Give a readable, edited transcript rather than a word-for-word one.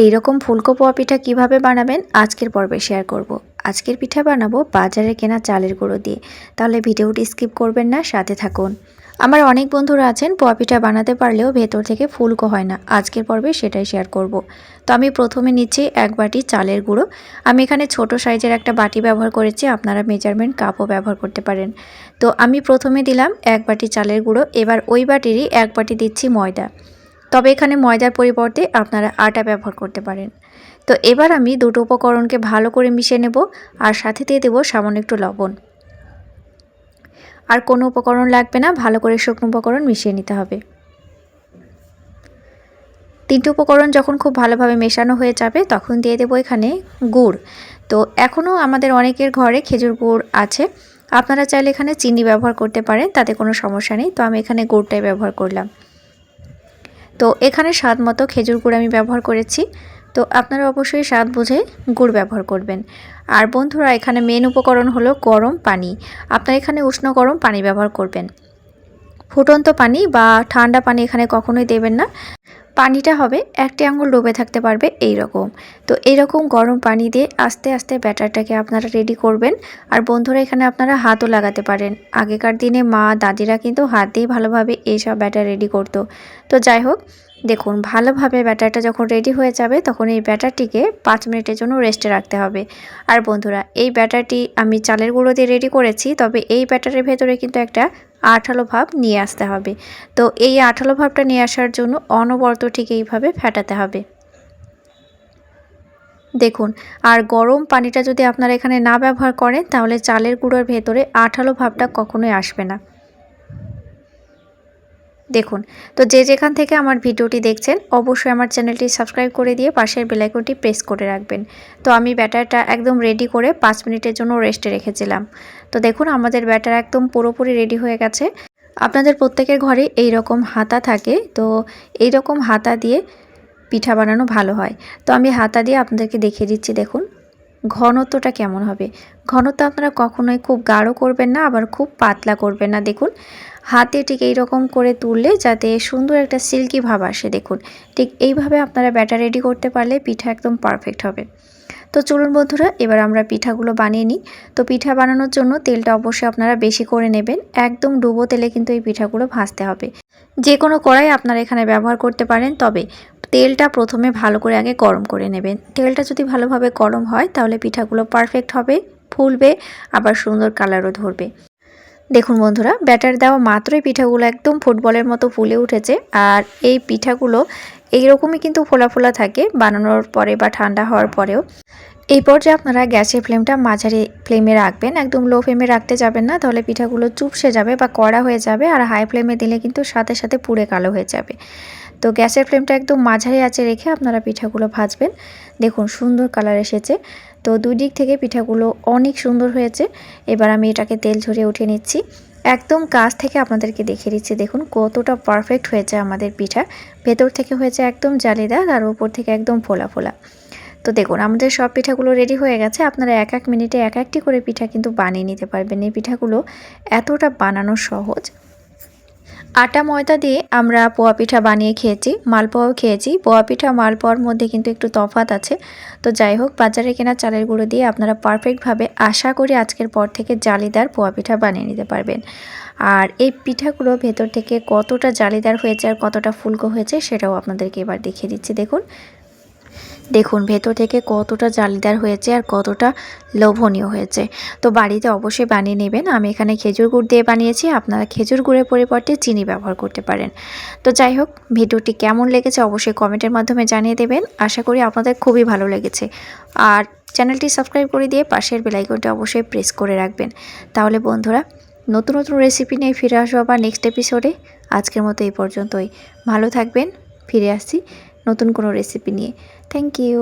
এই রকম ফুলকো পোয়া পিঠা কিভাবে বানাবেন আজকের পর্বে শেয়ার করব। আজকের পিঠা বানাবো বাজারে কেনা চালের গুঁড়ো দিয়ে। তাহলে ভিডিওটি স্কিপ করবেন না, সাথে থাকুন। আমার অনেক বন্ধুরা আছেন পোয়া পিঠা বানাতে পারলেও ভেতর থেকে ফুলকো হয় না। আজকের পর্বে সেটাই শেয়ার করব। তো আমি প্রথমে নিচ্ছি 1 বাটি চালের গুঁড়ো। আমি এখানে ছোট সাইজের একটা বাটি ব্যবহার করেছি, আপনারা মেজারমেন্ট কাপও ব্যবহার করতে পারেন। তো আমি প্রথমে দিলাম 1 বাটি চালের গুঁড়ো। এবার ওই বাটিরই 1 বাটি দিচ্ছি ময়দা। তবে এখানে ময়দার পরিবর্তে আপনারা আটা ব্যবহার করতে পারেন। তো এবার আমি দুটো উপকরণকে ভালো করে মিশিয়ে নেব, আর সাথে দিয়ে দেবো সামান্য একটু লবণ। আর কোনো উপকরণ লাগবে না, ভালো করে শুকনো উপকরণ মিশিয়ে নিতে হবে। 3টে উপকরণ যখন খুব ভালোভাবে মেশানো হয়ে যাবে তখন দিয়ে দেবো এখানে গুড়। তো এখনও আমাদের অনেকের ঘরে খেজুর গুড় আছে, আপনারা চাইলে এখানে চিনি ব্যবহার করতে পারেন, তাতে কোনো সমস্যা নেই। তো আমি এখানে গুড়টাই ব্যবহার করলাম। তো এখানে স্বাদ মতো খেজুর গুড় আমি ব্যবহার করেছি। তো আপনারা অবশ্যই স্বাদ বুঝে গুড় ব্যবহার করবেন। আর বন্ধুরা, এখানে মেন উপকরণ হলো গরম পানি। আপনারা এখানে উষ্ণ গরম পানি ব্যবহার করবেন। ফুটন্ত পানি বা ঠান্ডা পানি এখানে কখনোই দেবেন না। পানিটা হবে 1টি আঙুল ডুবে থাকতে পারবে এই রকম। তো এইরকম গরম পানি দিয়ে আস্তে আস্তে ব্যাটারটাকে আপনারা রেডি করবেন। আর বন্ধুরা, এখানে আপনারা হাতও লাগাতে পারেন। আগেকার দিনে মা দাদিরা কিন্তু হাত দিয়ে ভালোভাবে এইসব ব্যাটার রেডি করতো। তো যাই হোক, দেখুন ভালোভাবে ব্যাটারটা যখন রেডি হয়ে যাবে তখন এই ব্যাটারটিকে 5 মিনিটের জন্য রেস্টে রাখতে হবে। আর বন্ধুরা, এই ব্যাটারটি আমি চালের গুঁড়ো দিয়ে রেডি করেছি, তবে এই ব্যাটারের ভেতরে কিন্তু একটা আঠালো ভাব নিয়ে আসতে হবে। তো এই আঠালো ভাবটা নিয়ে আসার জন্য অনবরত ঠিক এইভাবে ফেটাতে হবে। দেখুন, আর গরম পানিটা যদি আপনারা এখানে না ব্যবহার করেন তাহলে চালের গুঁড়োর ভেতরে আঠালো ভাবটা কখনোই আসবে না। দেখুন, তো যে যেখান থেকে আমার ভিডিওটি দেখছেন অবশ্যই আমার চ্যানেলটি সাবস্ক্রাইব করে দিয়ে পাশের বেল আইকনটি প্রেস করে রাখবেন। তো আমি ব্যাটারটা একদম রেডি করে 5 মিনিটের জন্য রেস্টে রেখেছিলাম। তো দেখুন, আমাদের ব্যাটার একদম পুরোপুরি রেডি হয়ে গেছে। আপনাদের প্রত্যেকের ঘরে এই রকম হাতা থাকে, তো এই রকম হাতা দিয়ে পিঠা বানানো ভালো হয়। তো আমি হাতা দিয়ে আপনাদেরকে দেখিয়ে দিচ্ছি। দেখুন ঘনত্বটা কেমন হবে। ঘনত্ব আপনারা কখনোই খুব গাঢ় করবেন না, আবার খুব পাতলা করবেন না। দেখুন হাতে ঠিক এই রকম করে তুললে যাতে সুন্দর একটা সিল্কি ভাব আসে। দেখুন ঠিক এইভাবে আপনারা ব্যাটার রেডি করতে পারলে পিঠা একদম পারফেক্ট হবে। তো চলুন বন্ধুরা, এবার আমরা পিঠাগুলো বানিয়ে নিই। তো পিঠা বানানোর জন্য তেলটা অবশ্যই আপনারা বেশি করে নেবেন। একদম ডুবো তেলে কিন্তু এই পিঠাগুলো ভাজতে হবে। যে কোনো কড়াই আপনারা এখানে ব্যবহার করতে পারেন, তবে তেলটা প্রথমে ভালো করে আগে গরম করে নেবেন। তেলটা যদি ভালোভাবে গরম হয় তাহলে পিঠাগুলো পারফেক্ট হবে, ফুলবে, আবার সুন্দর কালারও ধরবে। দেখুন বন্ধুরা, ব্যাটার দেওয়া মাত্রই পিঠাগুলো একদম ফুটবলের মতো ফুলে উঠেছে। আর এই পিঠাগুলো এইরকমই কিন্তু ফোলা ফোলা থাকে বানানোর পরে বা ঠান্ডা হওয়ার পরেও। এই পর্যায়ে আপনারা গ্যাসের ফ্লেমটা মাঝারি ফ্লেমে রাখবেন, একদম লো ফ্লেমে রাখতে যাবেন না, তাহলে পিঠাগুলো চুপসে যাবে বা কড়া হয়ে যাবে। আর হাই ফ্লেমে দিলে কিন্তু সাথে সাথে পুড়ে কালো হয়ে যাবে। তো গ্যাসের ফ্লেমটা একদম মাঝারি আঁচে রেখে আপনারা পিঠাগুলো ভাজবেন। দেখুন সুন্দর কালার এসেছে। তো দুই দিক থেকে পিঠাগুলো অনেক সুন্দর হয়েছে। এবার আমি এটাকে তেল ঝরিয়ে উঠিয়ে নিচ্ছি। একদম কাছ থেকে আপনাদেরকে দেখিয়ে দিচ্ছি। দেখুন কতটা পারফেক্ট হয়েছে আমাদের পিঠা। ভেতর থেকে হয়েছে একদম জালিদার, আর উপর থেকে একদম ফোলা ফোলা। তো দেখুন আমাদের সব পিঠাগুলো রেডি হয়ে গেছে। আপনারা 1 মিনিটে 1টি করে পিঠা কিন্তু বানিয়ে নিতে পারবেন। এই পিঠাগুলো এতটা বানানো সহজ। আটা ময়দা দিয়ে আমরা পোয়া পিঠা বানিয়ে খেয়েছি, মালপোয়াও খেয়েছি। পোয়া পিঠা মালপোয়ার মধ্যে কিন্তু একটু তফাৎ আছে। তো যাই হোক, বাজারে কেনা চালের গুঁড়ো দিয়ে আপনারা পারফেক্টভাবে আশা করি আজকের পর থেকে জালিদার পোয়া পিঠা বানিয়ে নিতে পারবেন। আর এই পিঠাগুলো ভেতর থেকে কতটা জালিদার হয়েছে আর কতটা ফুলকো হয়েছে সেটাও আপনাদেরকে এবার দেখিয়ে দিচ্ছি। দেখুন ভেতর থেকে কতটা জালিদার হয়েছে আর কতটা লোভনীয় হয়েছে। তো বাড়িতে অবশ্যই বানিয়ে নেবেন। আমি এখানে খেজুর গুড় দিয়ে বানিয়েছি, আপনারা খেজুর গুড়ের পরিবর্তে চিনি ব্যবহার করতে পারেন। তো যাই হোক, ভিডিওটি কেমন লেগেছে অবশ্যই কমেন্টের মাধ্যমে জানিয়ে দেবেন। আশা করি আপনাদের খুবই ভালো লেগেছে। আর চ্যানেলটি সাবস্ক্রাইব করে দিয়ে পাশের বেল আইকনটি অবশ্যই প্রেস করে রাখবেন। তাহলে বন্ধুরা, নতুন নতুন রেসিপি নিয়ে ফিরে আসবো আবার নেক্সট এপিসোডে। আজকের মতো এই পর্যন্তই। ভালো থাকবেন, ফিরে আসছি নতুন কোনো রেসিপি নিয়ে। Thank you.